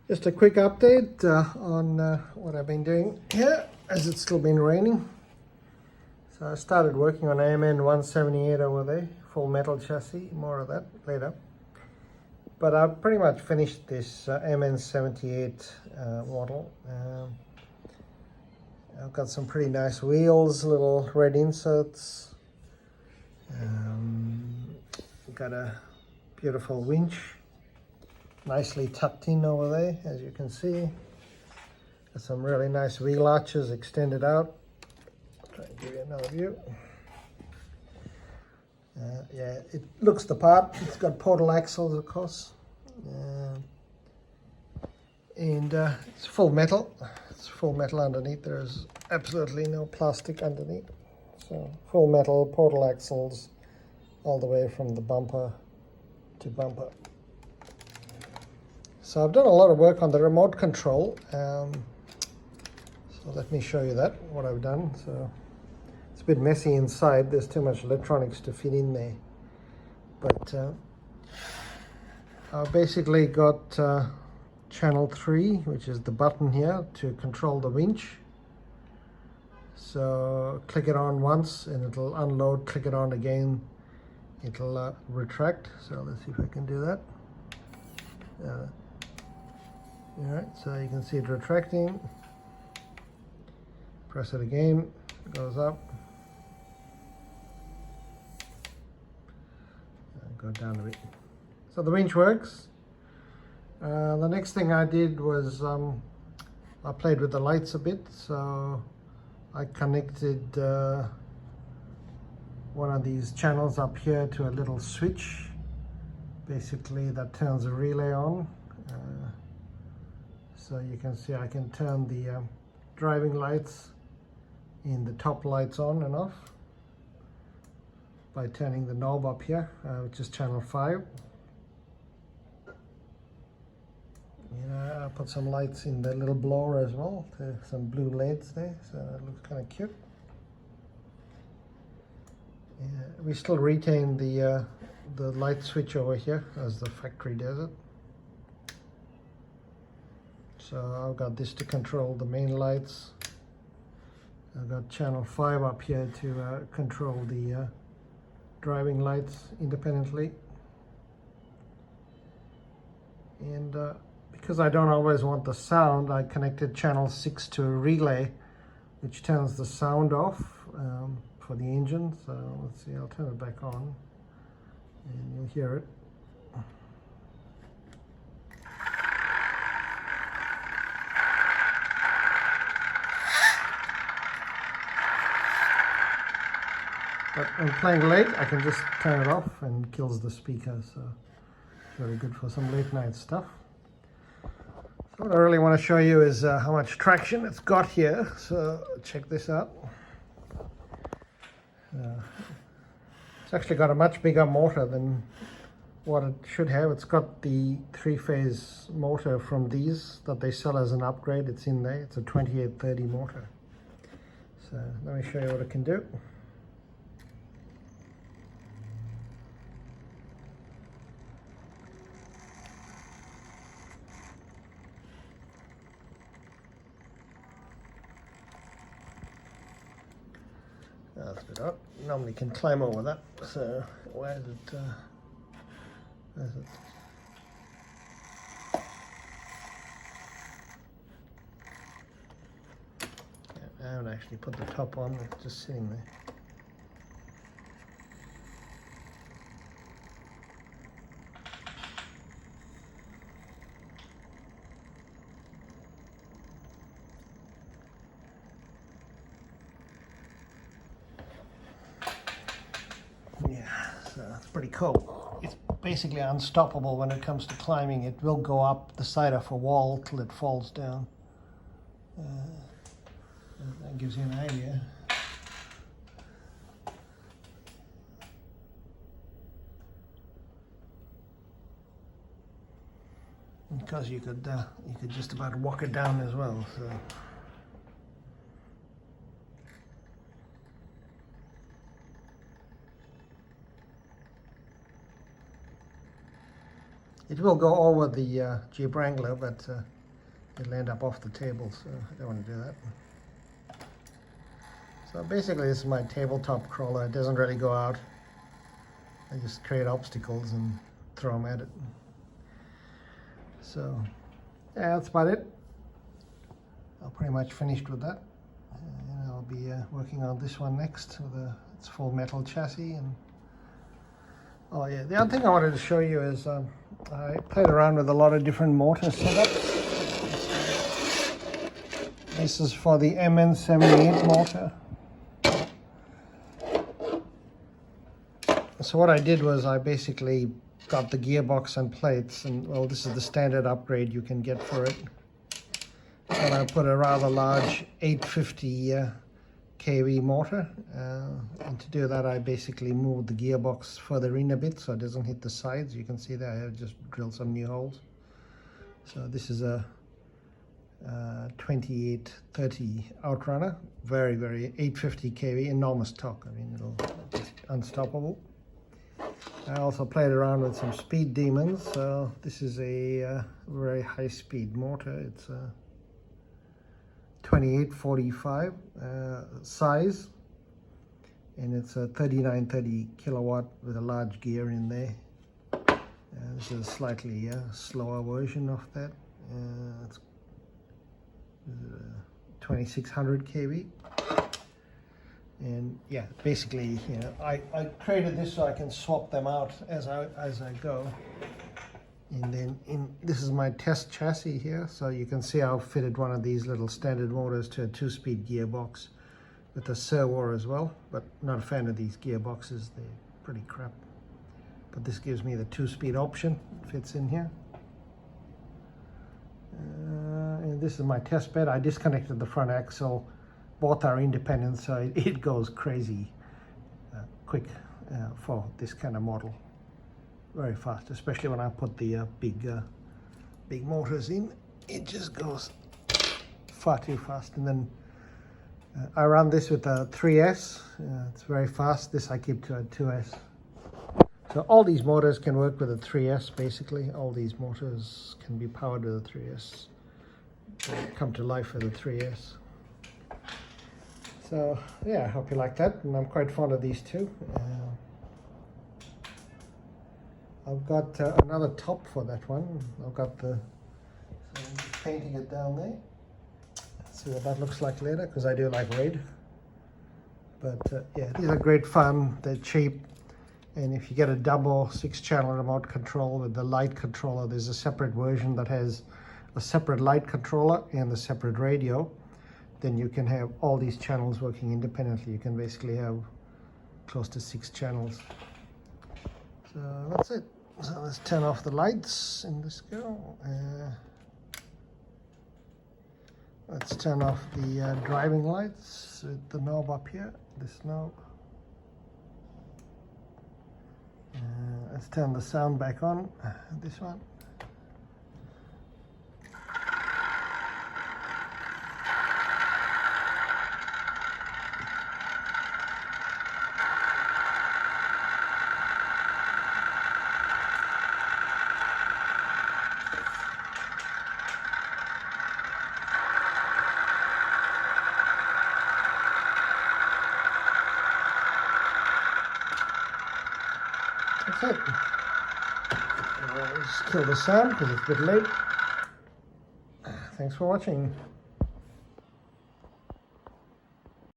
Just a quick update on what I've been doing here, as it's still been raining. So I started working on MN178 over there, full metal chassis, more of that later. But I've pretty much finished this MN78 model. I've got some pretty nice wheels, little red inserts. Got a beautiful winch, nicely tucked in over there, as you can see. Got some really nice wheel arches extended out. I'll try and give you another view. Yeah, it looks the part. It's got portal axles, of course. And it's full metal. It's full metal underneath. There's absolutely no plastic underneath. So full metal, portal axles, all the way from the bumper to bumper. So I've done a lot of work on the remote control. So let me show you that, what I've done. So it's a bit messy inside. There's too much electronics to fit in there. But I've basically got channel 3, which is the button here to control the winch. So click it on once and it'll unload, click it on again, it'll retract. So let's see if I can do that. Alright, so you can see it retracting. Press it again, it goes up. Go down a bit. So the winch works. The next thing I did was I played with the lights a bit. So I connected one of these channels up here to a little switch, basically that turns a relay on. So you can see I can turn the driving lights in the top lights on and off by turning the knob up here, which is channel 5. I'll put some lights in the little blower as well, some blue LEDs there, so it looks kind of cute. We still retain the light switch over here as the factory does it. So I've got this to control the main lights. I've got channel 5 up here to control the driving lights independently. And because I don't always want the sound, I connected channel 6 to a relay which turns the sound off for the engine. So let's see, I'll turn it back on and you'll hear it. But when playing late, I can just turn it off and it kills the speaker. So it's very good for some late night stuff. So what I really want to show you is how much traction it's got here. So check this out. It's actually got a much bigger motor than what it should have. It's got the 3-phase motor from these that they sell as an upgrade. It's in there. It's a 2830 motor. So let me show you what it can do. That's a bit up. Normally can climb over that. So where is it? Where's it? Yeah, I haven't actually put the top on. It's just sitting there. It's pretty cool. It's basically unstoppable when it comes to climbing. It will go up the side of a wall till it falls down. That gives you an idea. Because you could just about walk it down as well. So. It will go over the Jeep Wrangler, but it'll end up off the table, so I don't want to do that. So basically this is my tabletop crawler. It doesn't really go out. I just create obstacles and throw them at it. So yeah, that's about it. I'm pretty much finished with that. And I'll be working on this one next with its full metal chassis. And oh yeah, the other thing I wanted to show you is I played around with a lot of different mortar setups. This is for the MN78 mortar. So what I did was I basically got the gearbox and plates, and well, this is the standard upgrade you can get for it. And I put a rather large 850 kV mortar, and to do that I basically moved the gearbox further in a bit so it doesn't hit the sides. You can see there I have just drilled some new holes. So this is a 2830 outrunner, very 850 kV, enormous torque. I mean, it'll just unstoppable. I also played around with some speed demons. So this is a very high speed mortar. It's a 2845 size, and it's a 3930 kilowatt with a large gear in there. This is a slightly slower version of that. It's 2600 kV. And yeah, basically, you know, I created this so I can swap them out as I go. And then this is my test chassis here, so you can see I've fitted one of these little standard motors to a 2-speed gearbox with a servo as well, but not a fan of these gearboxes, they're pretty crap. But this gives me the 2-speed option, it fits in here. And this is my test bed. I disconnected the front axle. Both are independent, so it goes crazy quick for this kind of model. Very fast, especially when I put the big motors in. It just goes far too fast. And then I run this with a 3S. It's very fast. This I keep to a 2S. So all these motors can work with a 3S basically. All these motors can be powered with a 3S. They come to life with a 3S. So yeah, I hope you like that, and I'm quite fond of these two. I've got another top for that one. I've got so I'm just painting it down there. Let's see what that looks like later, because I do like red. But yeah, these are great fun. They're cheap, and if you get a double 6-channel remote control with the light controller, there's a separate version that has a separate light controller and a separate radio. Then you can have all these channels working independently. You can basically have close to 6 channels. So that's it. So let's turn off the lights in this go. Let's turn off the driving lights with the knob up here, this knob. Let's turn the sound back on, this one. That's it. Let's kill the sound because it's a bit late. Thanks for watching.